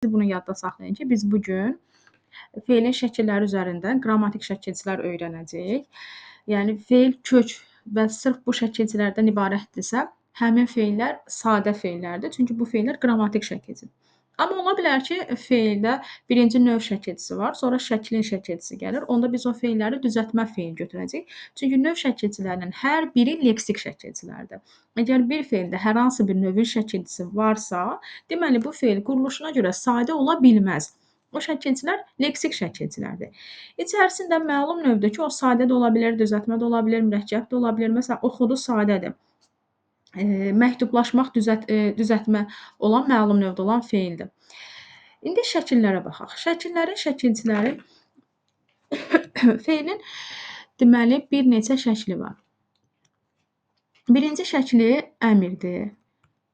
Bunu yadda saxlayın ki, biz bu gün feilin şəkilləri üzərindən qrammatik şəkilcilər öyrənəcəyik. Yəni feil kök və sırf bu şəkilcilərdən ibarətdirsə, həmin feillər sadə feillərdir. Çünki bu feillər qrammatik şəkilcidir. Amma ola bilər ki, feildə birinci növ şəkilcisi var, sonra şəklin şəkilcisi gəlir. Onda biz o feilləri düzəltmə feil götürəcəyik. Çünki növ şəkilcilərinin hər biri leksik şəkilcilərdir. Əgər bir feildə hər hansı bir növün şəkilcisi varsa, deməli bu feil quruluşuna görə sadə ola bilməz. O şəkilcilər leksik şəkilcilərdir. İçərisində məlum növdür ki, o sadə də ola bilər, düzəltmə də ola bilər, mürəkkəb də ola bilər. Məsələn, oxudu sadədir. Məhdublaşmaq düzəltmə olan məlum növdə olan feildir. İndi şəkillərə baxaq. Şəkillərin şəkilciləri feilin deməli bir neçə şəkli var. Birinci şəkli əmrdir.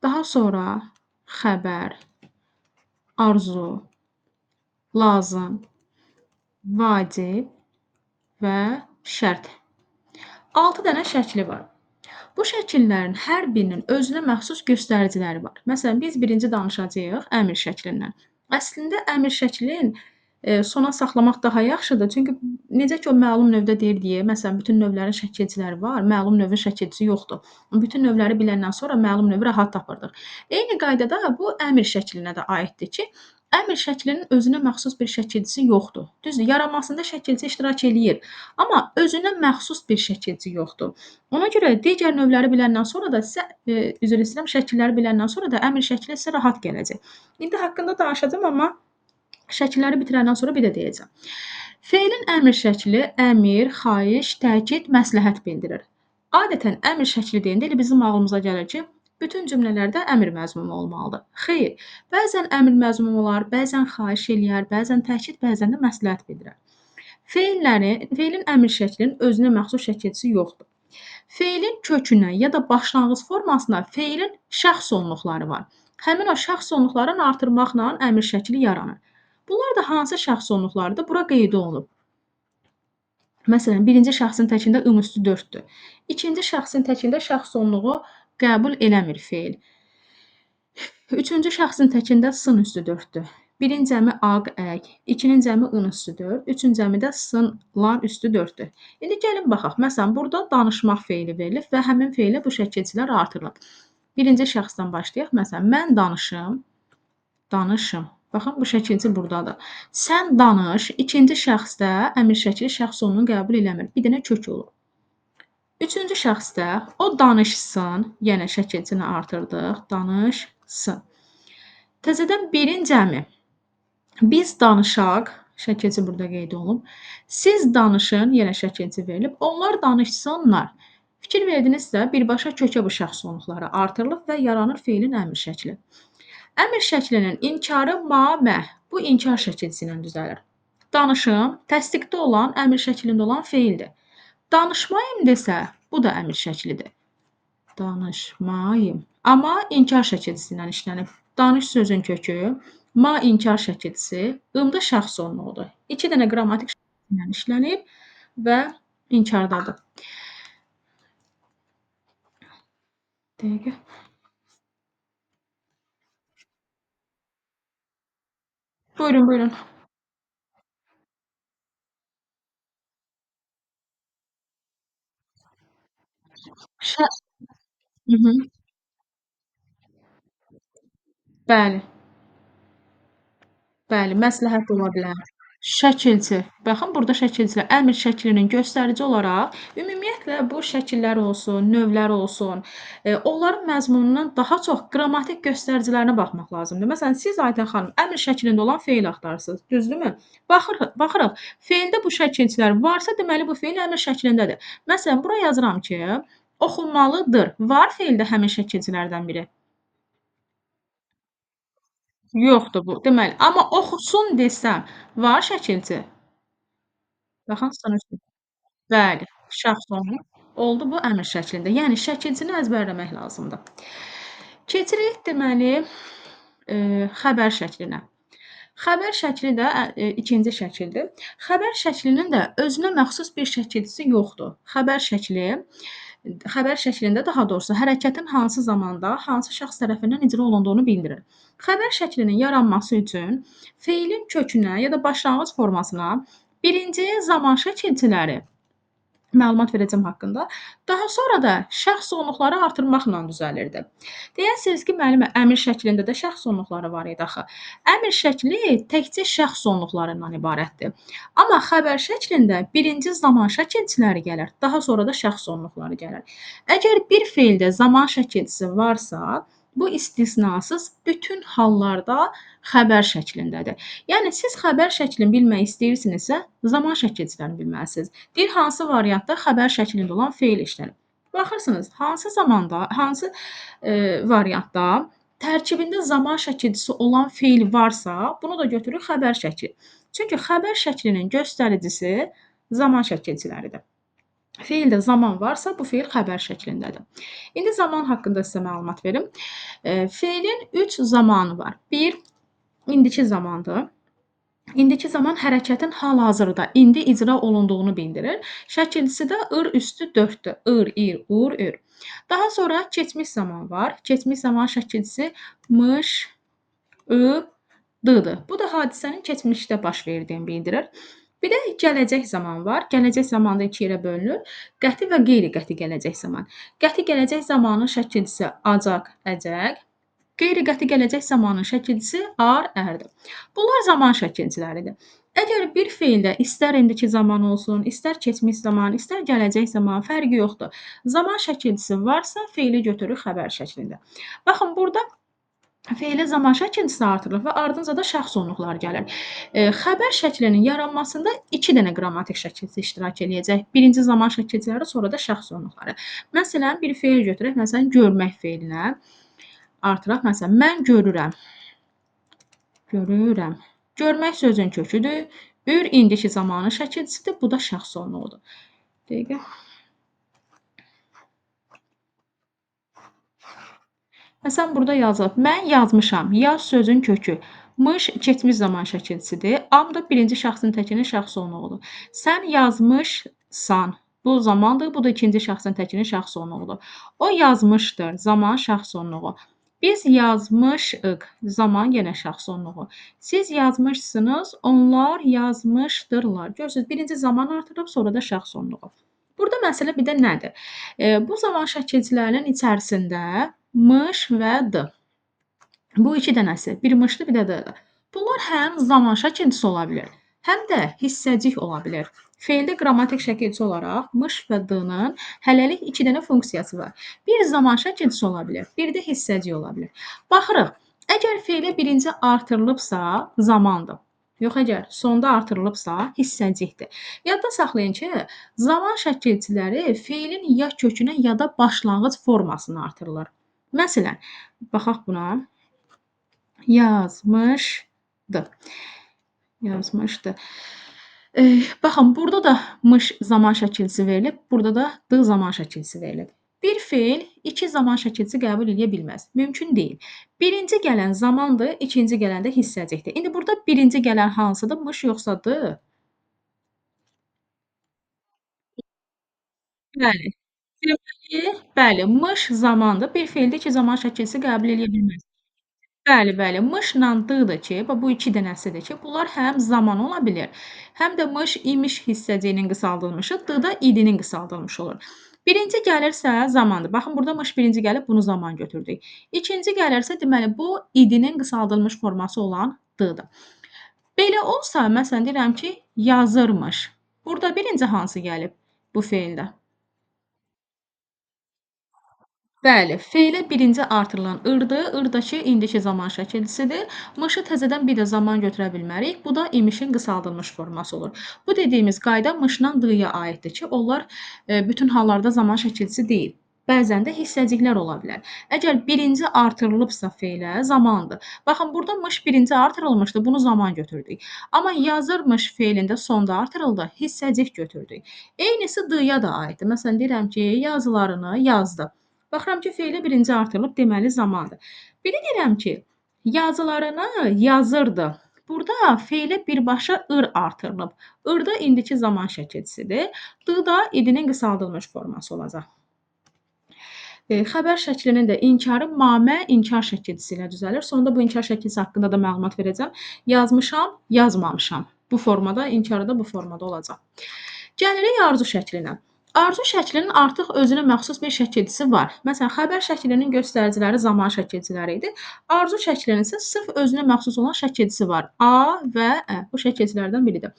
Daha sonra xəbər, arzu, lazım, vacib və şərt. 6 dənə şəkli var. Bu şəkillərin hər birinin özünə məxsus göstəriciləri var. Məsələn, biz birinci danışacağıq əmr şəklindən. Əslində əmr şəklin sona saxlamaq daha yaxşıdır. Çünki necə ki o məlum növdə deyir deyə, məsələn, bütün növlərin şəkilciləri var, məlum növün şəkilcisi yoxdur. Bütün növləri biləndən sonra məlum növü rahat tapırdıq. Eyni qaydada bu əmr şəklinə də aiddir ki, əmr şəklinin özünə məxsus bir şəkilcisi yoxdur. Düzdür, yaranmasında şəkilci iştirak eləyir, amma özünə məxsus bir şəkilci yoxdur. Ona görə digər növləri biləndən sonra da sizə üzr istəyirəm, şəkilləri biləndən sonra da əmr şəkli sizə rahat gələcək. İndi haqqında danışacağam, amma şəkilləri bitirəndən sonra bir də deyəcəm. Feilin əmr şəkli əmr, xahiş, təkid, məsləhət bildirir. Adətən əmr şəkli deyəndə elə bizim ağlımıza gəlir ki, bütün cümlələrdə əmr məzmunu olmalıdır. Xeyr, bəzən əmr məzmunu olar, bəzən xahiş eləyər, bəzən təkid, bəzən də məsləhət bildirər. Feilin əmr şəklinin özünə məxsus şəkilcisi yoxdur. Feilin kökünə ya da başlanğıc formasına feilin şəxs sonluqları var. Həmin o şəxs sonluqlarını artırmaqla əmr şəkli yaranır. Bunlar da hansı şəxs sonluqlarıdır? Bura qeyd olunub. Məsələn, birinci şəxsin təkində ım üstü 4-dür. İkinci şəxsin təkində şəxs sonluğu qəbul eləmir feil. Üçüncü şəxsin təkində sın üstü 4-dür. Birin cəmi aq, əq, ikinin cəmi ın üstü 4, üçün cəmi də sın, lan üstü 4-dür. İndi gəlin baxaq. Məsələn, burada danışmaq feili verilib və həmin feilə bu şəkilcilər artırılıb. Birinci şəxsdən başlayaq. Məsələn, mən danışım, danışım. Baxın, bu şəkilci buradadır. Sən danış, ikinci şəxsdə əmr şəkli şəxs sonunu qəbul eləmir. Bir dənə kök olur. Üçüncü şəxsdə o danışsın, yenə şəkilcini artırdıq, danışsın. Təzədən birin cəmi. Biz danışaq, şəkilci burada qeyd olunub. Siz danışın, yenə şəkilci verilib. Onlar danışsınlar. Fikir verdinizsə, birbaşa kökə bu şəxs sonluqları artırılıb və yaranır feilin əmr şəkli. Əmr şəklinin inkarı ma, mə. Bu inkar şəkilcisi ilə düzəlir. Danışım, təsdiqdə olan, əmr şəklində olan feildir. Danışmayım desə, bu da əmr şəklidir. Danışmayım. Amma inkar şəkilcisi ilə işlənib. Danış sözün kökü, ma inkar şəkilcisi, ımda şəxs sonluğudur. 2 dənə qrammatik şəkilcisi ilə işlənib və inkardadır. Dəqiqə. Buyurun, buyurun. Hı -hı. Bəli. Bəli, məsləhət ola bilər. Şəkilci. Baxın, burada şəkilcilər. Əmr şəklinin göstərici olaraq ümumiyyətlə bu şəkillər olsun, növlər olsun, onların məzmunundan daha çox qrammatik göstəricilərinə baxmaq lazımdır. Məsələn, siz Aytən xanım əmr şəklində olan feil axtarırsınız, düzdürmü? Baxırıq, feildə bu şəkilcilər varsa, deməli bu feil əmr şəklindədir. Məsələn, bura yazıram ki, oxunmalıdır. Var feildə həmin şəkilcilərdən biri? Yoxdur bu. Deməli, amma oxusun desəm, var şəkilci? Baxın, sınırsız. Bəli, şəxs olmuş. Oldu bu əmr şəklində. Yəni şəkilcini əzbərləmək lazımdır. Keçirik deməli, xəbər şəklinə. Xəbər şəkli də ikinci şəkildir. Xəbər şəklinin də özünə məxsus bir şəkilcisi yoxdur. Xəbər şəklində daha doğrusu hərəkətin hansı zamanda, hansı şəxs tərəfindən icra olunduğunu bildirir. Xəbər şəklinin yaranması üçün feilin kökünə ya da başlanğıc formasına birinci zaman şəkilçiləri məlumat verəcəm haqqında. Daha sonra da şəxs sonluqları artırmaqla düzəlirdi. Deyərsiniz ki, müəllim, əmr şəklində də şəxs sonluqları var idi axı. Əmr şəkli təkcə şəxs sonluqlarından ibarətdir. Amma xəbər şəklində birinci zaman şəkilçiləri gəlir, daha sonra da şəxs sonluqları gəlir. Əgər bir feildə zaman şəkilçisi varsa, bu istisnasız bütün hallarda xəbər şəklindədir. Yəni siz xəbər şəklini bilmək istəyirsinizsə, zaman şəkilçilərini bilməlisiniz. Deyir hansı variantda xəbər şəklində olan feil işlənib. Baxırsınız, hansı zamanda, hansı variantda tərkibində zaman şəkilçisi olan feil varsa, bunu da götürürük xəbər şəkli. Çünki xəbər şəklinin göstəricisi zaman şəkilçiləridir. Feildə zaman varsa, bu feil xəbər şəklindədir. İndi zaman haqqında sizə məlumat verim. Feilin 3 zamanı var. 1 indiki zamandır. İndiki zaman hərəkətin hal-hazırda, indi icra olunduğunu bildirir. Şəkilçisi də ır üstü 4-dür. Ir, ir, ur, ür. Daha sonra keçmiş zaman var. Keçmiş zaman şəkilçisi mış, ı, dı-dır. Bu da hadisənin keçmişdə baş verdiyini bildirir. Bir də gələcək zaman var. Gələcək zaman da 2 yerə bölünür. Qəti və qeyri-qəti gələcək zaman. Qəti gələcək zamanın şəkilçisi acaq, əcək. Qeyri-qəti gələcək zamanın şəkilçisi ar, ərdir. Bunlar zaman şəkilçiləridir. Əgər bir feildə istər indiki zaman olsun, istər keçmiş zaman, istər gələcək zaman, fərqi yoxdur. Zaman şəkilçisi varsa, feili götürürük xəbər şəklində. Baxın, burada feilin zaman şəkilçisi artırılır və ardınca da şəxs sonluqları gəlir. Xəbər şəklinin yaranmasında 2 dənə qrammatik şəkilçi iştirak eləyəcək. Birinci zaman şəkilçiləri, sonra da şəxs sonluqları. Məsələn, bir feil götürək, məsələn, görmək feilinə artıraq. Məsələn, mən görürəm. Görürəm. Görmək sözün köküdür. Ür indiki zamanın şəkilçisidir. Bu da şəxs sonluğudur. Dəqiqə. Məsələn, burada yazılıb. Mən yazmışam. Yaz sözün kökü. Mış keçmiş zaman şəkilçisidir. Am da birinci şəxsin təkinin şəxs sonluğudur. Sən yazmışsan. Bu zamandır. Bu da ikinci şəxsin təkinin şəxs sonluğudur. O yazmışdır. Zaman şəxs sonluğu. Biz yazmışıq. Zaman yenə şəxs sonluğu. Siz yazmışsınız. Onlar yazmışdırlar. Görürsünüz, birinci zaman artırıb, sonra da şəxs sonluğu. Burada məsələ bir də nədir? Bu zaman şəkilçilərinin içərisində mış və d. Bu 2 dənəsi, bir mışdır, bir də d-dır. Bunlar həm zaman şəkilçisi ola bilər, həm də hissəcik ola bilər. Feildə qrammatik şəkilçi olaraq mış və d-nın hələlik 2 dənə funksiyası var. Bir zaman şəkilçisi ola bilər, bir də hissəcik ola bilər. Baxırıq, əgər feilə birinci artırılıbsa, zamandır. Yox, əgər sonda artırılıbsa, hissəcikdir. Yadda saxlayın ki, zaman şəkilçiləri feilin ya kökünə, ya da başlanğıc formasına artırılır. Məsələn, baxaq buna. Yazmışdı. Yazmışdı. Baxın, burada da mış zaman şəkilçisi verilib, burada da d zaman şəkilçisi verilib. Bir feil 2 zaman şəkilçisi qəbul edə bilməz. Mümkün deyil. Birinci gələn zamandır, ikinci gələn də hissəcikdir. İndi burada birinci gələn hansıdır? Mış yoxsa d? Bəli. Deməli, bəli, mış zamandır. Bir feildə 2 zaman şəkilçisi qəbul edə bilməz. Bəli, bəli. Mışla d-dır ki, bu 2 dənəsidir ki, bunlar həm zaman ola bilir, həm də mış, imiş hissəciyinin qısaldılmışı, d da idinin qısaldılmışı olur. Birinci gəlirsə zamandır. Baxın, burada mış birinci gəlib, bunu zaman götürdük. İkinci gəlirsə, deməli, bu idinin qısaldılmış forması olan d-dır. Belə olsa, məsələn, deyirəm ki, yazırmış. Burada birinci hansı gəlib bu feildə? Bəli, feilə birinci artırılan ırdır. Irdakı indiki zaman şəkilçisidir. Mışı təzədən bir də zaman götürə bilmərik. Bu da imişin qısaldılmış forması olur. Bu dediyimiz qayda mışla d-ya aiddir ki, onlar bütün hallarda zaman şəkilçisi deyil. Bəzən də hissəciklər ola bilər. Əgər birinci artırılıbsa feilə zamandır. Baxın, burada mış birinci artırılmışdı, bunu zaman götürdük. Amma yazırmış feilində sonda artırıldı, hissəcik götürdük. Eynisi d-ya da aiddir. Məsələn, deyirəm ki, yazılarını yazdı. Baxıram ki, feili birinci artırılıb, deməli zamandır. Bir də deyirəm ki, yazılarını yazırdı. Burada feilə birbaşa ır artırılıb. Ir da indiki zaman şəkilçisidir. D da idinin qısaldılmış forması olacaq. Xəbər şəklinin də inkarı mame inkar şəkilçisi ilə düzəlir. Sonda bu inkar şəkilçisi haqqında da məlumat verəcəm. Yazmışam, yazmamışam. Bu formada, inkarı da bu formada olacaq. Gəlirik arzu şəklinə. Arzu şəklinin artıq özünə məxsus bir şəkilçisi var. Məsələn, xəbər şəklinin göstəriciləri zaman şəkilçiləri idi. Arzu şəklinin isə sırf özünə məxsus olan şəkilçisi var. A və Ə. Bu şəkilçilərdən biridir.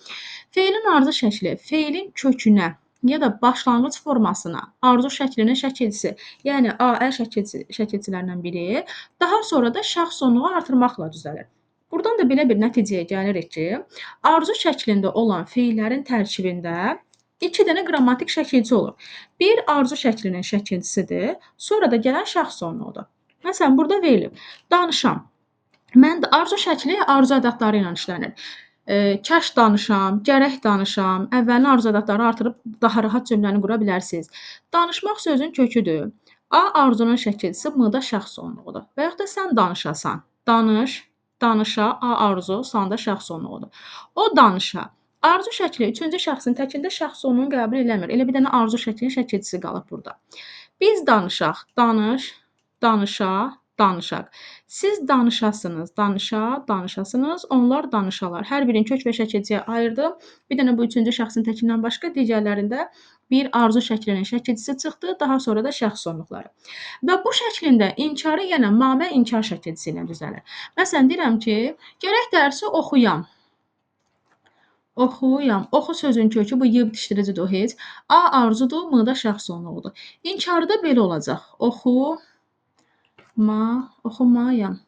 Feilin arzu şəkli feilin kökünə ya da başlanğıc formasına arzu şəklinin şəkilçisi, yəni A, Ə şəkilçilərindən biri, daha sonra da şəxs sonluğu artırmaqla düzəlir. Buradan da belə bir nəticəyə gəlirik ki, arzu şəklində olan feillərin tərkibində 2 dənə qrammatik şəkilçi olur. Bir arzu şəklinin şəkilçisidir, sonra da gələn şəxs sonluğudur. Məsələn, burada verilib. Danışam. Mən də arzu şəkli arzu ədədləri ilə işlənir. Kaş danışam, gərək danışam, əvvəlinə arzu ədədləri artırıb daha rahat cümləni qura bilərsiniz. Danışmaq sözün köküdür. A arzunun şəkilçisi, M-da şəxs sonluğudur. Və yaxud da sən danışasan. Danış, danışa, A arzu, san da şəxs sonluğudur. O danışa. Arzu şəkli üçüncü şəxsin təkində şəxs sonluğunu qəbul eləmir. Elə bir dənə arzu şəklinin şəkilçisi qalıb burada. Biz danışaq, danış, danışa, danışaq. Siz danışasınız, danışa, danışasınız. Onlar danışalar. Hər birini kök və şəkilçiyə ayırdım. Bir dənə bu üçüncü şəxsin təkindən başqa digərlərində bir arzu şəklinin şəkilçisi çıxdı. Daha sonra da şəxs sonluqları. Və bu şəklində inkarı yenə mame inkar şəkilçisi ilə düzəlir. Məsələn, deyirəm ki, gərək dərsi oxuyam. Oxuyam. Oxu sözün kökü bu y bitişdiricidir o heç. A arzudur, M-da şəxs sonluğudur. İnkarı da belə olacaq. Oxumayam.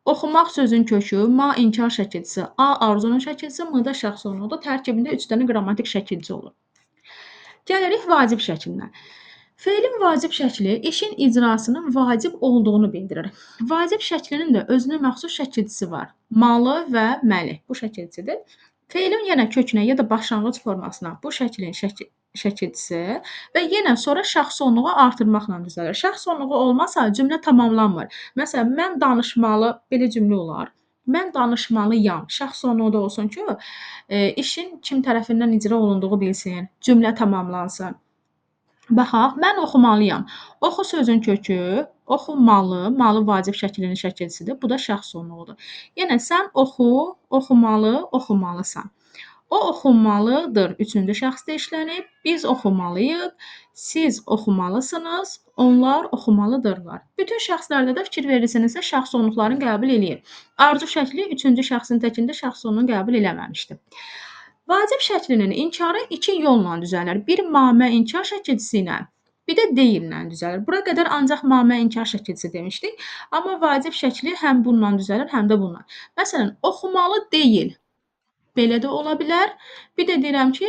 Oxumaq sözün kökü, ma inkar şəkilçisi, A arzunun şəkilçisi, M-da şəxs sonluğudur. Tərkibində 3 dənə qrammatik şəkilçi olur. Gəlirik vacib şəklinə. Feilin vacib şəkli işin icrasının vacib olduğunu bildirir. Vacib şəklinin də özünə məxsus şəkilçisi var. Malı və məli. Bu şəkilçidir. Feilin yenə kökünə ya da başlanğıc formasına bu şəklin şəkilçisi və yenə sonra şəxs sonluğu artırmaqla düzəlir. Şəxs sonluğu olmasa cümlə tamamlanmır. Məsələn, mən danışmalı, belə cümlə olar. Mən danışmalıyam. Şəxs sonluğu da olsun ki, işin kim tərəfindən icra olunduğu bilsin, cümlə tamamlansın. Baxaq, mən oxumalıyam. Oxu sözün kökü, oxumalı, malı vacib şəklinin şəkilçisidir. Bu da şəxs sonluğudur. Yenə sən oxu, oxumalı, oxumalısan. O oxumalıdır. Üçüncü şəxsdə işlənib. Biz oxumalıyıq. Siz oxumalısınız. Onlar oxumalıdırlar. Bütün şəxslərdə də fikir verirsinizsə şəxs sonluqlarını qəbul eləyir. Arzu şəkli üçüncü şəxsin təkində şəxs sonluğunu qəbul eləməmişdir. Vacib şəklinin inkarı 2 yolla düzəlir. Bir mame inkar şəkilçisi ilə, bir də deyillə düzəlir. Bura qədər ancaq mame inkar şəkilçisi demişdik. Amma vacib şəkli həm bununla düzəlir, həm də bununla. Məsələn, oxumalı deyil. Belə də ola bilər. Bir də deyirəm ki,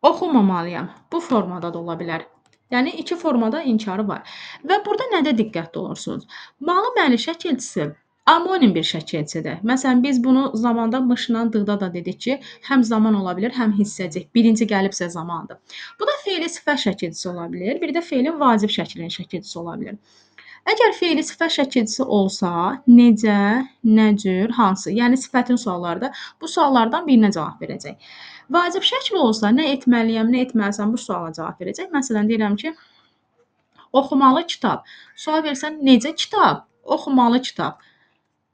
oxumamalıyam. Bu formada da ola bilər. Yəni 2 formada inkarı var. Və burada nədə diqqətli olursunuz? Malı məli şəkilçisi amonim bir şəkilçidir. Məsələn, biz bunu zamanda mışla dıqda da dedik ki, həm zaman ola bilər, həm hissəcik. Birinci gəlibsə zamandır. Bu da feili sifət şəkilçisi ola bilər. Bir də feilin vacib şəklinin şəkilçisi ola bilər. Əgər feili sifət şəkilçisi olsa, necə, nə cür, hansı? Yəni sifətin suallarında bu suallardan birinə cavab verəcək. Vacib şəkli olsa, nə etməliyəm, nə etməlisəm bu suala cavab verəcək. Məsələn, deyirəm ki, oxumalı kitab. Sual versən, necə kitab? Oxumalı kitab.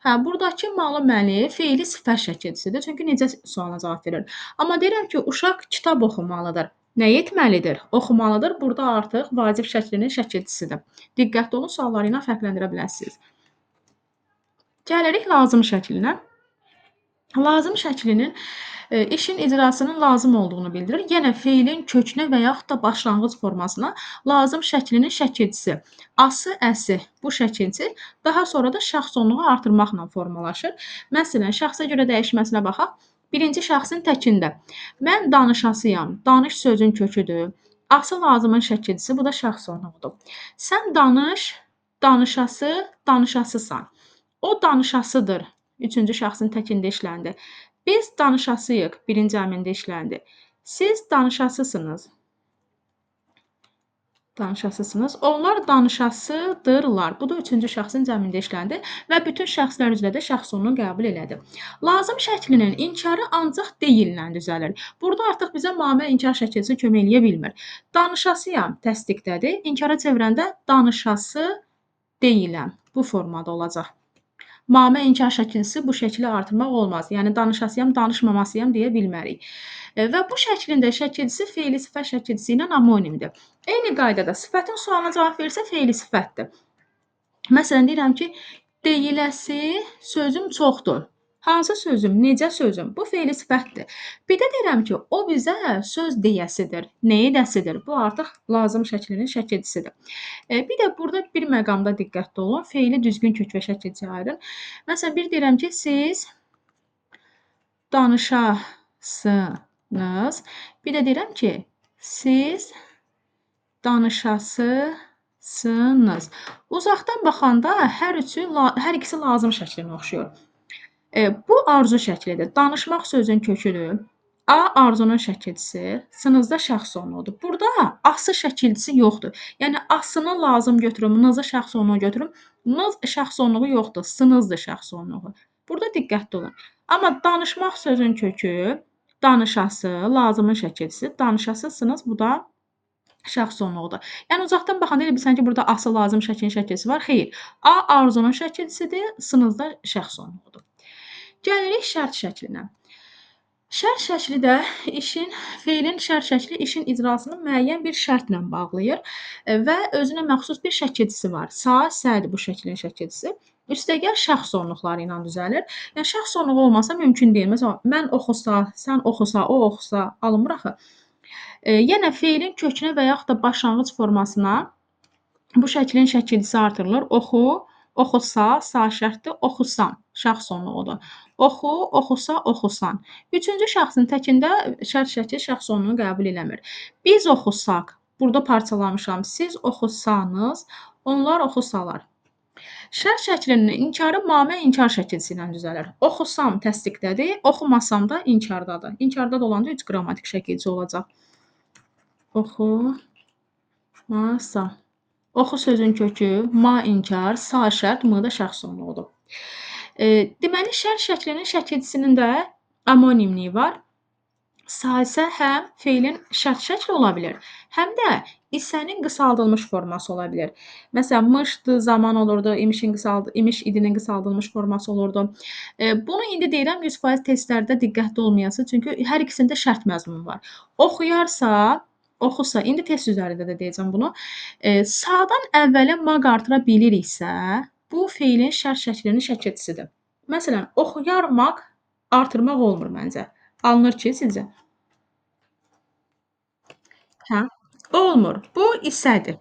Buradakı malı məli feili sifət şəkilçisidir. Çünki necə sualına cavab verir. Amma deyirəm ki, uşaq kitab oxumalıdır. Nə etməlidir? Oxumalıdır. Burada artıq vacib şəklinin şəkilçisidir. Diqqətli olun, sualları ilə fərqləndirə bilərsiniz. Gəlirik lazım şəklinə. Lazım şəklinin işin icrasının lazım olduğunu bildirir. Yenə feilin kökünə və yaxud da başlanğıc formasına lazım şəklinin şəkilçisi. Ası, əsi bu şəkilçi daha sonra da şəxs sonluğu artırmaqla formalaşır. Məsələn, şəxsə görə dəyişməsinə baxaq. Birinci şəxsin təkində. Mən danışasıyam. Danış sözün köküdür. Ası lazımın şəkilçisi, bu da şəxs sonluğudur. Sən danış, danışası, danışasısan. O danışasıdır. Üçüncü şəxsin təkində işləndi. Biz danışasıyıq. Birinci əmində işləndi. Siz danışasısınız. Danışasısınız. Onlar danışasıdırlar. Bu da üçüncü şəxsin cəmində işləndi və bütün şəxslər üzrə də şəxs sonunu qəbul elədi. Lazım şəklinin inkarı ancaq deyillə düzəlir. Burada artıq bizə mane inkar şəkilsi kömək eləyə bilmir. Danışasıyam təsdiqdədir. İnkara çevirəndə danışası deyiləm. Bu formada olacaq. Mane inkar şəkilsi bu şəkli artırmaq olmaz. Yəni danışasıyam, danışmamasıyam deyə bilmərik. Və bu şəklin də şəkilçisi feili sifət şəkilçisi ilə amonimdir. Eyni qaydada sifətin sualına cavab verirsə feili sifətdir. Məsələn deyirəm ki, deyiləsi sözüm çoxdur. Hansı sözüm, necə sözüm? Bu feili sifətdir. Bir də deyirəm ki, o bizə söz deyəsidir, nə edəsidir. Bu artıq lazım şəklinin şəkilçisidir. Bir də burada bir məqamda diqqətli olun. Feili düzgün kök və şəkilçiyə ayırın. Məsələn, bir deyirəm ki, siz danışasınız. Bir də deyirəm ki, siz danışasısınız. Uzaqdan baxanda hər ikisi lazım şəklinə oxşuyur. Bu arzu şəklidir. Danışmaq sözün köküdür. A arzunun şəkilçisi, sınızda şəxs sonluğudur. Burada ası şəkilçisi yoxdur. Yəni asını lazım götürüm, nızı şəxs sonluğu götürüm. Nız şəxs sonluğu yoxdur, sınızdır şəxs sonluğu. Burada diqqətli olun. Amma danışmaq sözün kökü, danışası, lazımın şəkilçisi, danışasısınız, bu da şəxs sonluğudur. Yəni uzaqdan baxanda elə bilirsən ki, burada ası lazım şəklin şəkilçisi var. Xeyr. A arzunun şəkilçisidir, sınızda şəxs sonluğudur. Gəlirik şərt şəklinə. Şərt şəkli də feilin şərt şəkli işin icrasını müəyyən bir şərtlə bağlayır və özünə məxsus bir şəkilçisi var. Sa, sədir bu şəklin şəkilçisi. Üstəgəl şəxs sonluqları ilə düzəlir. Yəni şəxs sonluğu olmasa mümkün deyil. Məsələn, mən oxusa, sən oxusa, o oxusa alınmır axı. Yenə feilin kökünə və yaxud da başlanğıc formasına bu şəklin şəkilçisi artırılır. Oxu, oxusa, sa şərtdir, oxusan, şəxs sonluğudur. Oxu, oxusa, oxusan. Üçüncü şəxsin təkində şərt şəkli şəxs sonluğunu qəbul eləmir. Biz oxusaq, burada parçalamışam. Siz oxusanız, onlar oxusalar. Şərt şəklinin inkarı mane inkar şəkilsi ilə düzəlir. Oxusam təsdiqdədir, oxumasam da inkardadır. İnkarda da olanda 3 qrammatik şəkilçi olacaq. Oxumasa. Oxu sözün kökü, ma inkar, sa şərt, m da şəxs sonluğudur. Deməli, şərt şəklinin şəkilçisinin də amonimliyi var. Sa isə həm feilin şərt şəkli ola bilər, həm də isənin qısaldılmış forması ola bilər. Məsələn, mışdı, zaman olurdu, imiş idinin qısaldılmış forması olurdu. Bunu indi deyirəm 100% testlərdə diqqətli olmayası, çünki hər ikisində şərt məzmunu var. Oxusa, indi test üzərində də deyəcəm bunu. Sa'dan əvvələ maq artıra biliriksə, bu feilin şərt şəklinin şəkilçisidir. Məsələn, oxuyarmaq artırmaq olmur məncə. Alınır ki, sizcə? Hə? Olmur. Bu isədir.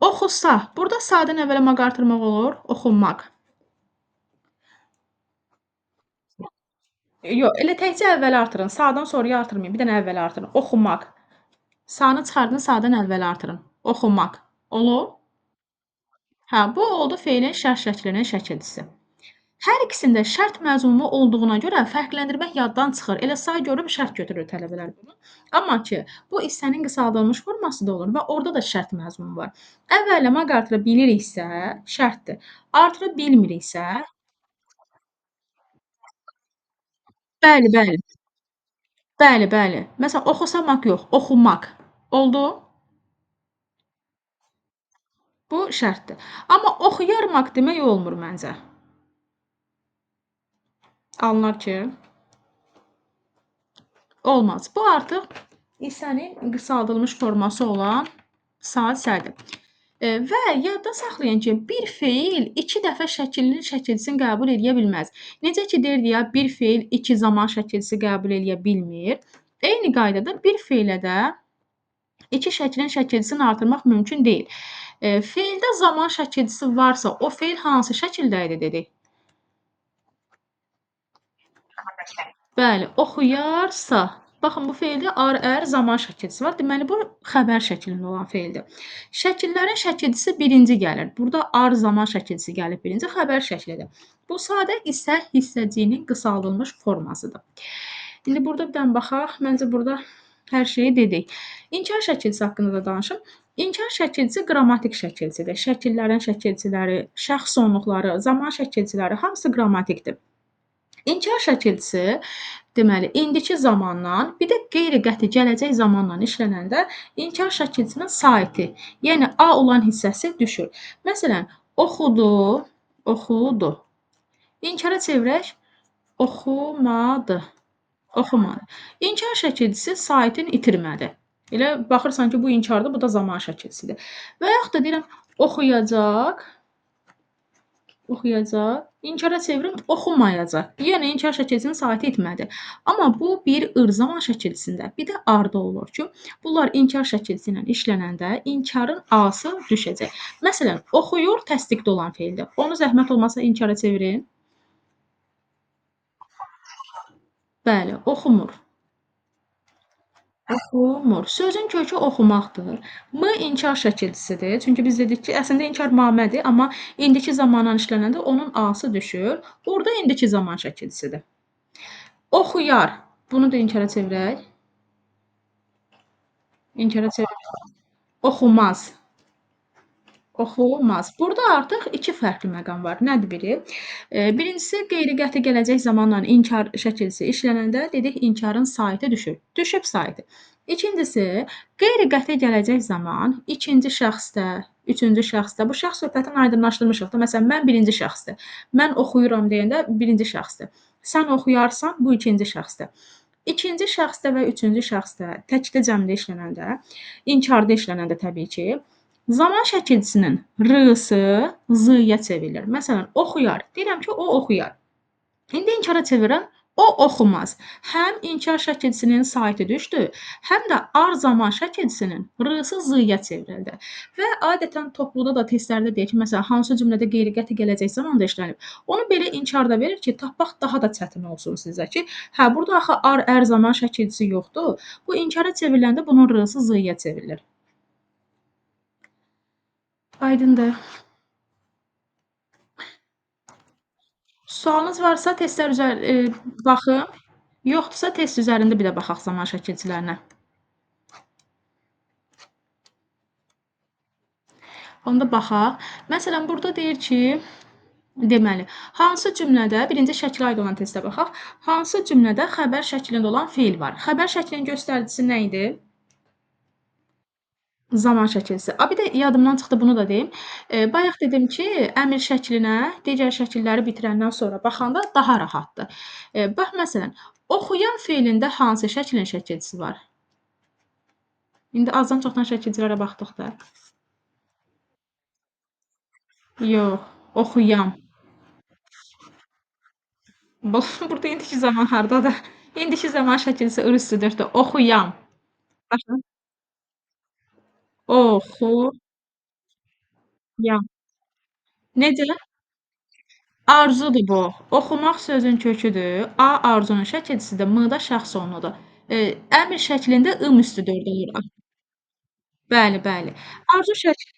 Oxusa, burada sa'dan əvvələ maq artırmaq olur, oxunmaq. Yox, elə təkcə əvvələ artırın. Sa'dan sonraya artırmayın. Bir dənə əvvələ artırın. Oxumaq. Sa'nı çıxardın, sa'dan əvvələ artırın. Oxumaq. Olur? Hə, bu oldu feilin şərt şəklinin şəkilçisi. Hər ikisində şərt məzmunu olduğuna görə fərqləndirmək yaddan çıxır. Elə say görüb şərt götürür tələbələr bunu. Amma ki, bu isənin qısaldılmış forması da olur və orada da şərt məzmunu var. Əvvələ maq artıra biliriksə, şərtdir. Artıra bilmiriksə, bəli. Bəli. Məsələn, oxusamaq yox, oxumaq. Oldu? Bu şərtdir. Amma oxuyarmaq demək olmur məncə. Alınır ki, olmaz. Bu artıq isənin qısaldılmış forması olan sa-sədir. Və yadda saxlayın ki, bir feil 2 dəfə şəkilin şəkilçisini qəbul edə bilməz. Necə ki, deyirdik ya, bir feil 2 zaman şəkilçisi qəbul edə bilmir. Eyni qaydada bir feilə də 2 şəklin şəkilçisini artırmaq mümkün deyil. Feildə zaman şəkilçisi varsa, o feil hansı şəkildə idi dedik? Bəli, oxuyarsa. Baxın, bu feildə ar-ər zaman şəkilçisi var. Deməli, bu xəbər şəklində olan feildir. Şəkillərin şəkilçisi birinci gəlir. Burada ar zaman şəkilçisi gəlib birinci, xəbər şəklidir. Bu sadə isə hissəciyinin qısaldılmış formasıdır. İndi burada bir dənə baxaq. Məncə burada hər şeyi dedik. İnkar şəkilçisi haqqında da danışım. İnkar şəkilçisi qrammatik şəkilçidir. Şəkillərin şəkilçiləri, şəxs sonluqları, zaman şəkilçiləri hamısı qrammatikdir. İnkar şəkilçisi deməli, indiki zamandan, bir də qeyri-qəti gələcək zamanla işlənəndə inkar şəkilçisinin saiti, yəni A olan hissəsi düşür. Məsələn, oxudu, oxudu. İnkara çevirək, oxumadı, oxumadı. İnkar şəkilçisi saitin itirmədi. Elə baxırsan ki, bu inkardır, bu da zaman şəkilçisidir. Və yaxud da deyirəm, oxuyacaq, oxuyacaq. İnkara çevirim oxumayacaq. Yəni inkar şəkilçisinin saiti itmədi. Amma bu bir zaman şəkilçisində, bir də arda olur ki, bunlar inkar şəkilçisi ilə işlənəndə inkarın A-sı düşəcək. Məsələn, oxuyur təsdiqdə olan feildir. Onu zəhmət olmasa inkara çevirin. Bəli, oxumur. Oxumur. Sözün kökü oxumaqdır. M inkar şəkilçisidir. Çünki biz dedik ki, əslində inkar namədir, amma indiki zamanla işlənəndə onun A-sı düşür. Burada indiki zaman şəkilçisidir. Oxuyar. Bunu da inkara çevirək. İnkara çevir. Oxumaz. Oxumaz. Burada artıq 2 fərqli məqam var. Nədir biri? Birincisi qeyri-qəti gələcək zamanla inkar şəkilçisi işlənəndə dedik inkarın saiti düşür. Düşüb saiti. İkincisi, qeyri-qəti gələcək zaman ikinci şəxsdə, üçüncü şəxsdə, bu şəxs söhbətini aydınlaşdırmışıq da. Məsələn, mən birinci şəxsdir. Mən oxuyuram deyəndə birinci şəxsdir. Sən oxuyarsan, bu ikinci şəxsdir. İkinci şəxsdə və üçüncü şəxsdə təkdə cəmdə işlənəndə, inkarda işlənəndə təbii ki, zaman şəkilçisinin r-sı z-ya çevrilir. Məsələn, oxuyar. Deyirəm ki, o oxuyar. İndi inkara çevirirəm, o oxumaz. Həm inkar şəkilçisinin saiti düşdü, həm də ar zaman şəkilçisinin r-sı z-ya çevrildi. Və adətən topluda da testlərdə deyir ki, məsələn, hansı cümlədə qeyri-qəti gələcək zamanda işlənib. Onu belə inkarda verir ki, tapmaq daha da çətin olsun sizə ki, hə, burada axı ar, ər zaman şəkilçisi yoxdur. Bu inkara çevriləndə bunun r-sı z-ya çevrilir. Aydındır. Sualınız varsa testlər baxın. Yoxdursa test üzərində bir də baxaq zaman şəkilçilərinə. Onda baxaq. Məsələn, burada deyir ki, deməli, hansı cümlədə, birinci şəkilə aid olan testə baxaq. Hansı cümlədə xəbər şəklində olan feil var? Xəbər şəklinin göstəricisi nə idi? Zaman şəkilçisi. Bir də yadımdan çıxdı, bunu da deyim. Bayaq dedim ki, əmr şəklinə digər şəkilləri bitirəndən sonra baxanda daha rahatdır. Bax, məsələn, oxuyan feilində hansı şəklin şəkilçisi var? İndi azdan çoxdan şəkilçilərə baxdıq da. Yox, oxuyan. Burada indiki zaman hardadır? İndiki zaman şəkilçisi ır üstüdür. Oxuyan. Baxın. Oxuyan. Necə? Arzudur bu. Oxumaq sözün köküdür. A arzunun şəkilçisidir. M-da şəxs sonludur. Əmr şəklində ım üstü 4 olur. Bəli, bəli. Arzu şəkli.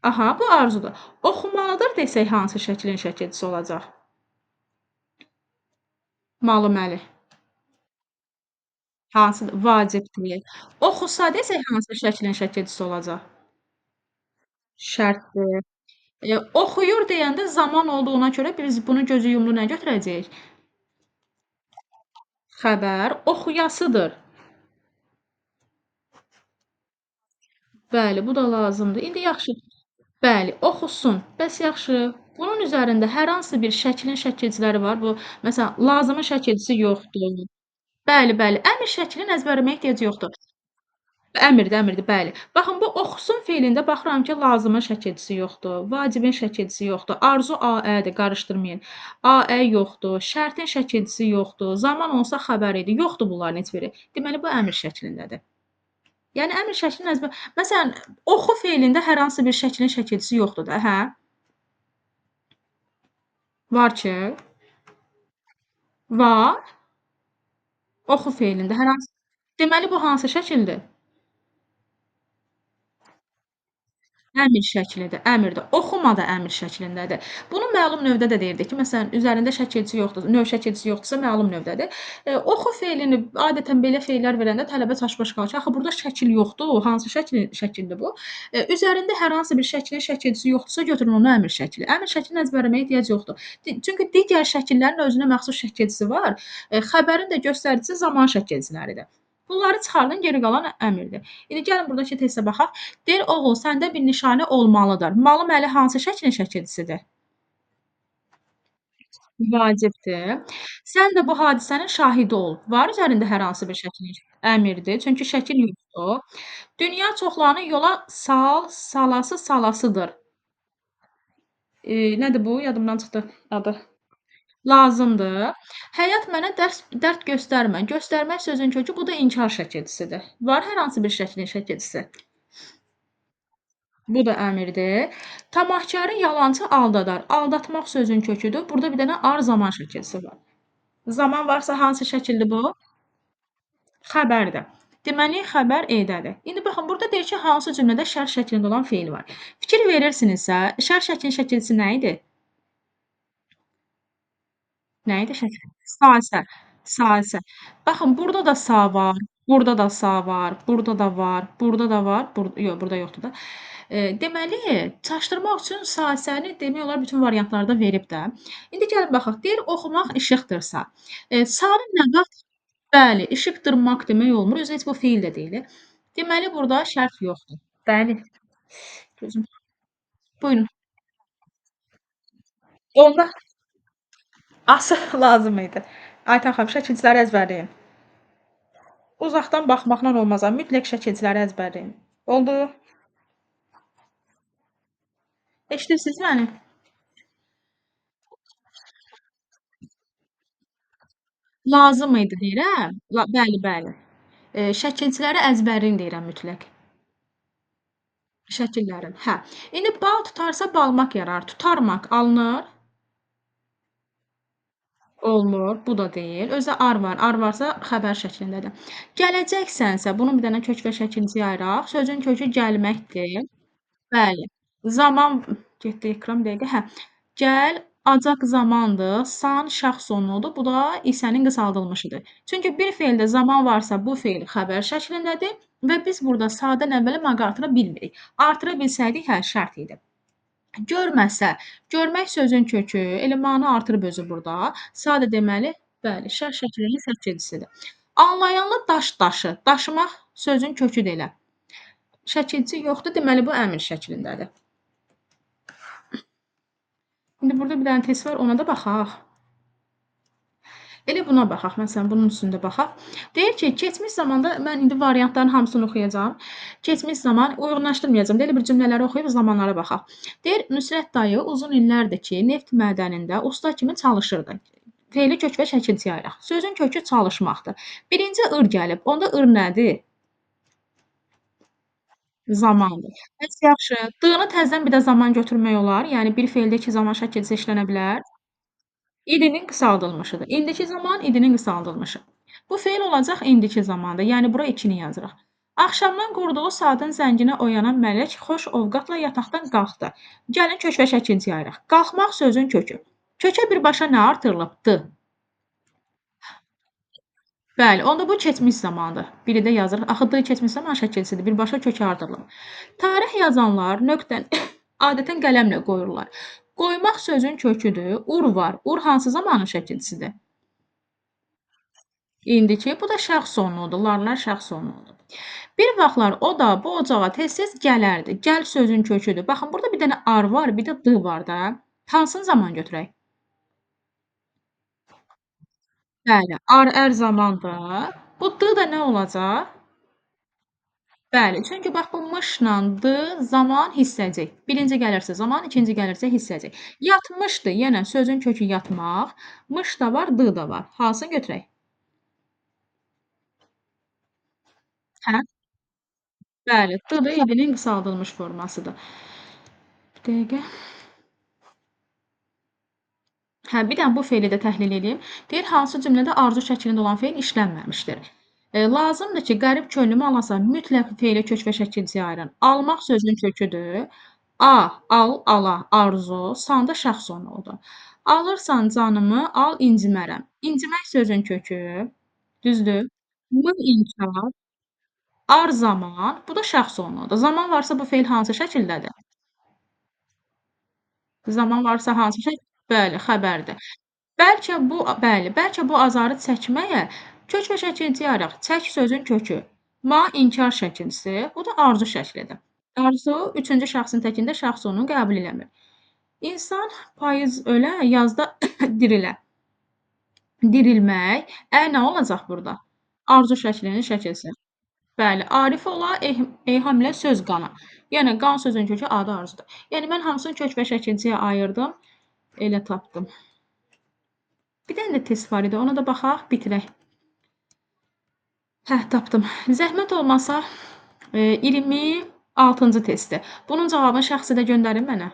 Aha, bu arzudur. Oxumalıdır desək hansı şəklin şəkilçisi olacaq? Malı-məli. Hansıdır? Vacibdir. Oxusa desək hansı şəklin şəkilçisi olacaq? Şərtdir. Oxuyur deyəndə zaman olduğuna görə biz bunu gözü yumulu nə götürəcəyik? Xəbər oxuyasıdır. Bəli, bu da lazımdır. İndi yaxşı. Bəli, oxusun. Bəs yaxşı. Bunun üzərində hər hansı bir şəklin şəkilçiləri var. Bu, məsələn, lazımın şəkilçisi yoxdur. Bəli, bəli. Əmr şəklini əzbərləməyə ehtiyac yoxdur. Əmrdir, bəli. Baxın, bu oxusun feilində baxıram ki, lazımın şəkilçisi yoxdur, vacibin şəkilçisi yoxdur, arzu A-ədir, qarışdırmayın. A-ə yoxdur, şərtin şəkilçisi yoxdur, zaman olsa xəbər idi. Yoxdur bunların heç biri. Deməli, bu əmr şəklindədir. Yəni əmr şəklinin məsələn, oxu feilində hər hansı bir şəklin şəkilçisi yoxdur da, hə? Var ki, var. Oxu feilində hər hansı. Deməli bu hansı şəkildir? Əmr şəklidir, əmrdir. Oxuma da əmr şəklindədir. Bunu məlum növdə də deyirdik ki, məsələn, üzərində şəkilçi yoxdur, növ şəkilçisi yoxdursa məlum növdədir. Oxu fe'lini adətən belə fe'llər verəndə tələbə çaşbaş qalır ki, axı burda şəkil yoxdur, hansı şəkildir bu? Üzərində hər hansı bir şəklin şəkilçisi yoxdursa götürün onu əmr şəkli. Əmr şəklini əzbərləməyə ehtiyac yoxdur. Çünki digər şəkillərin özünə məxsus şəkilçisi var. Xəbərin də göstəricisi zaman şəkilçiləridir. Bunları çıxardın, geri qalan əmrdir. İndi gəlin burdakı testə baxaq. Deyir: "Oğul, səndə bir nişanə olmalıdır." Malım əli hansı şəklin şəkilçisidir? Vacibdir. Sən də bu hadisənin şahidi ol. Var üzərində hər hansı bir şəklin əmrdir, çünki şəkil yoxdur. Dünya çoxlarını yola salasıdır. Nədir bu? Yadımdan çıxdı adı. Lazımdır. Həyat mənə dərd göstərmə. Göstərmək sözün kökü, bu da inkar şəkilçisidir. Var hər hansı bir şəklin şəkilçisi? Bu da əmrdir. Tamahkarı yalançı aldadar. Aldatmaq sözün köküdür. Burada bir dənə ar zaman şəkilçisi var. Zaman varsa hansı şəkildir bu? Xəbərdir. Deməli, xəbər edədir. İndi baxın, burada deyir ki, hansı cümlədə şərt şəklində olan feil var. Fikir verirsinizsə, şərt şəklin şəkilçisi nə idi? Nə idi şəkil? Sasə. Sasə. Baxın, burada da sa var, burada da sa var, burada da var, burada da var, yox, burada yoxdur da. Deməli, çaşdırmaq üçün sasəni demək olar bütün variantlarda verib də. İndi gəlin baxaq. Deyir, oxumaq işıqdırsa. Sanı nə vaxt bəli, işıqdırmaq demək olmur. Özü heç bu feil də deyil. Deməli, burada şərt yoxdur. Bəli. Gözüm. Buyurun. Onda ası lazım idi. Ayten xanım, şəkilçiləri əzbərləyin. Uzaqdan baxmaqla olmaz ha. Mütləq şəkilçiləri əzbərləyin. Oldu? Eşidirsiz məni? Lazım idi deyirəm. Bəli, bəli. Şəkilçiləri əzbərləyin deyirəm mütləq. Şəkillərin. Hə. İndi bal tutarsa balmaq yarar. Tutarmaq alınır? Olmur. Bu da deyil. Özü ar var. Ar varsa xəbər şəklindədir. Gələcəksənsə, bunun bir dənə kök və şəkilciyə ayıraq. Sözün kökü gəlməkdir. Bəli. Zaman getdi ekran bir dəqiqə. Hə. Gəl, acaq zamandır. San şax sonludur. Bu da isənin qısaldılmışıdır. Çünki bir feildə zaman varsa, bu feil xəbər şəklindədir və biz burada sadən əvvələ maq artıra bilmirik. Artıra bilsəydik, hə, şərt idi. Görməsə, görmək sözün kökü, elemanı artırıb özü burada. Sadə deməli, bəli, şərt şəklinin şəkilçisidir. Anlayanlı daş daşı. Daşımaq sözün köküdür elə. Şəkilçi yoxdur, deməli bu əmr şəklindədir. İndi burada bir dənə test var, ona da baxaq. Elə buna baxaq, məsələn, bunun üstündə baxaq. Deyir ki, keçmiş zamanda mən indi variantların hamısını oxuyacağam. Keçmiş zaman uyğunlaşdırmayacağam. Elə bir cümlələri oxuyub zamanlara baxaq. Deyir, Nüsrət dayı uzun illərdir ki, neft mədənində usta kimi çalışırdı. Fe'li kök və şəkilçiyə ayıraq. Sözün kökü çalışmaqdır. Birinci ır gəlib. Onda ır nədir? Zamandır. Bəs yaxşı. D-nı təzədən bir də zaman götürmək olar? Yəni bir feildə iki zaman şəkilçisi işlənə bilər? İdinin qısaldılmışıdır. İndiki zaman idinin qısaldılmışı. Bu feil olacaq indiki zamanda. Yəni bura 2-ni yazırıq. Axşamdan qurduğu saatın zənginə oyanan mələk xoş ovqatla yataqdan qalxdı. Gəlin kök və şəkilciyə ayıraq. Qalxmaq sözün kökü. Kökə birbaşa nə artırılıb? D. Bəli, onda bu keçmiş zamandır. Biri də yazırıq. Axı D keçmiş zaman şəkilçisidir. Birbaşa kökə artırılıb. Tarix yazanlar nöqtəni adətən qələmlə qoyurlar. Qoymaq sözün köküdür. Ur var. Ur hansı zamanın şəkilçisidir? İndiki. Bu da şəxs sonluğudur. Larlar şəxs sonluğudur. Bir vaxtlar o da bu ocağa tez-tez gələrdi. Gəl sözün köküdür. Baxın, burada bir dənə ar var, bir də d var da. Hansını zaman götürək? Bəli, ar ər zamandır. Bu d da nə olacaq? Bəli, çünki bax bu mışla d zaman hissəcək. Birinci gəlirsə zaman, ikinci gəlirsə hissəcək. Yatmışdı, yenə sözün kökü yatmaq. Mış da var, d da var. Hansını götürək? Hə? Bəli, d da idinin qısaldılmış formasıdır. Bir dəqiqə. Hə, bir dənə bu feili də təhlil eləyim. Deyir, hansı cümlədə arzu şəklində olan feil işlənməmişdir. Lazımdır ki, qərib könlümü alasan, mütləq feili kök və şəkilciyə ayırın. Almaq sözünün köküdür. A, al, ala, arzu, sanda şəxs olmalıdır. Alırsan canımı, al, incimərəm. İncimək sözün kökü, düzdür? M, inkar, ar, zaman, bu da şəxs olmalıdır. Zaman varsa bu feil hansı şəkildədir? Zaman varsa hansı bəli, xəbərdir. Bəlkə bu azarı çəkməyə kök və şəkilciyə ayıraq. Çək sözün kökü. Ma, inkar şəkilçisi, bu da arzu şəklidir. Arzu üçüncü şəxsin təkində şəxs onu qəbul eləmir. İnsan payız ölə, yazda dirilə. Dirilmək, nə olacaq burda? Arzu şəklinin şəkilçisi. Bəli, Arif ola, eyham ilə söz qana. Yəni qan sözün kökü adı arzudur. Yəni mən hamısını kök və şəkilciyə ayırdım, elə tapdım. Bir dənə də test var idi, ona da baxaq, bitirək. Hə, tapdım. Zəhmət olmasa, 26-cı testdir. Bunun cavabını şəxsi də göndərin mənə.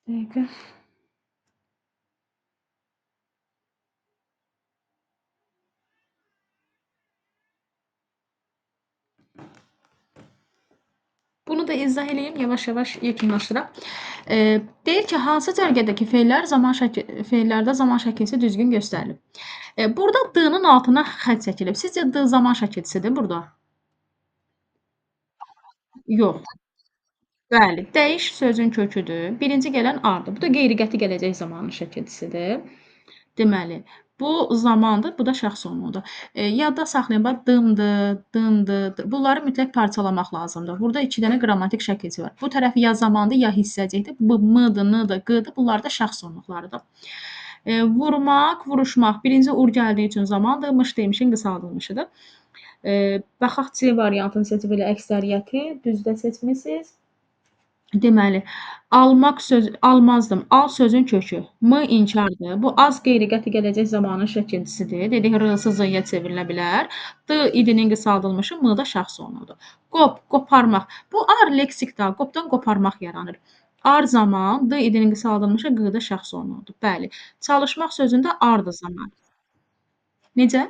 Dəqiqə. Bunu da izah eləyim, yavaş-yavaş yekunlaşdıraq. Deyir ki, hansı cərgədəki feillərdə zaman şəkilçisi düzgün göstərilib? Burda D-nın altına xətt çəkilib. Sizcə D zaman şəkilçisidir burda? Yox. Bəli, dəyiş sözün köküdür. Birinci gələn A-dır. Bu da qeyri-qəti gələcək zamanın şəkilçisidir. Deməli, bu zamandır, bu da şəxs olmalıdır. Yadda saxlayın, bax, dımdır, dındır, bunları mütləq parçalamaq lazımdır. Burada 2 dənə qrammatik şəkilçi var. Bu tərəf ya zamandır, ya hissəcikdir. Bu M-dır, N-dır, Q-dır. Bunlar da şəxs olmaqlarıdır. Vurmaq, vuruşmaq. Birinci ur gəldiyi üçün zamandır, mış demişin qısaldılmışıdır. Baxaq C variantını seçib elə əksəriyyəti düzdə seçmisiniz. Deməli, almazdım. Al sözün kökü. M, inkardır. Bu az qeyri-qəti gələcək zamanın şəkilçisidir. Dedik, R-sı Z-ya çevrilə bilər. D, idinin qısaldılmışı, M da şəxs olmalıdır. Qop, qoparmaq. Bu ar leksikdir. Qopdan qoparmaq yaranır. Ar zaman, D idinin qısaldılmışı, Q da şəxs olmalıdır. Bəli. Çalışmaq sözündə ardı zaman. Necə?